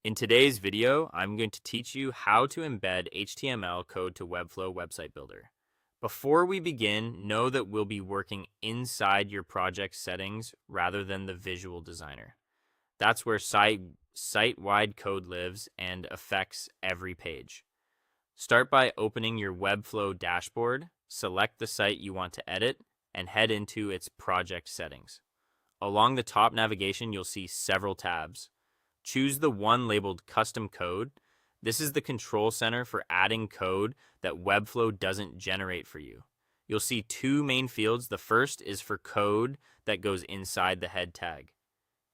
In today's video, I'm going to teach you how to embed HTML code to Webflow Website Builder. Before we begin, know that we'll be working inside your project settings rather than the visual designer. That's where site-wide code lives and affects every page. Start by opening your Webflow dashboard, select the site you want to edit, and head into its project settings. Along the top navigation, you'll see several tabs. Choose the one labeled Custom Code. This is the control center for adding code that Webflow doesn't generate for you. You'll see two main fields. The first is for code that goes inside the head tag.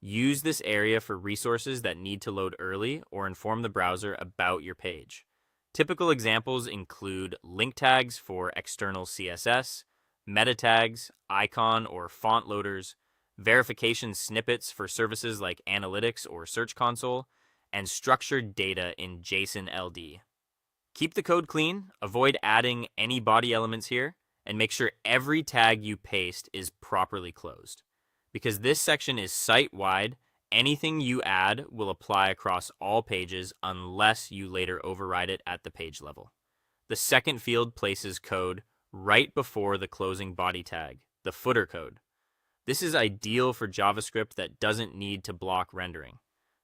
Use this area for resources that need to load early or inform the browser about your page. Typical examples include link tags for external CSS, meta tags, icon or font loaders, verification snippets for services like Analytics or Search Console, and structured data in JSON LD. Keep the code clean, avoid adding any body elements here, and make sure every tag you paste is properly closed. Because this section is site-wide, anything you add will apply across all pages unless you later override it at the page level. The second field places code right before the closing body tag, the footer code. This is ideal for JavaScript that doesn't need to block rendering.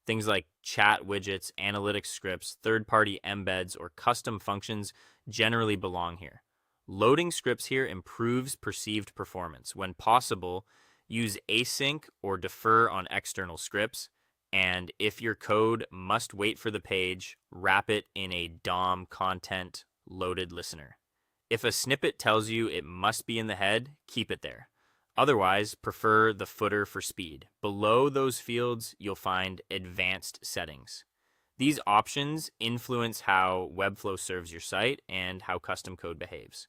Things like chat widgets, analytics scripts, third-party embeds, or custom functions generally belong here. Loading scripts here improves perceived performance. When possible, use async or defer on external scripts, and if your code must wait for the page, wrap it in a DOM content loaded listener. If a snippet tells you it must be in the head, keep it there. Otherwise, prefer the footer for speed. Below those fields, you'll find advanced settings. These options influence how Webflow serves your site and how custom code behaves.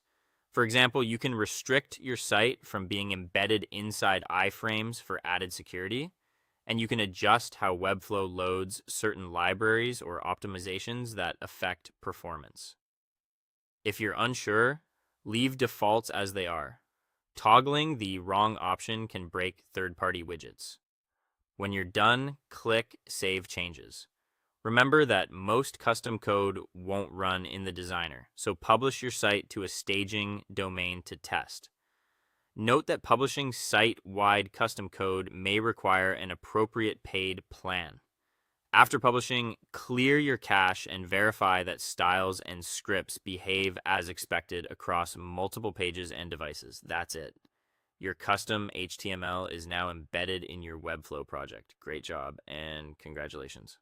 For example, you can restrict your site from being embedded inside iframes for added security, and you can adjust how Webflow loads certain libraries or optimizations that affect performance. If you're unsure, leave defaults as they are. Toggling the wrong option can break third-party widgets. When you're done, click Save Changes. Remember that most custom code won't run in the designer, so publish your site to a staging domain to test. Note that publishing site-wide custom code may require an appropriate paid plan. After publishing, clear your cache and verify that styles and scripts behave as expected across multiple pages and devices. That's it. Your custom HTML is now embedded in your Webflow project. Great job and congratulations.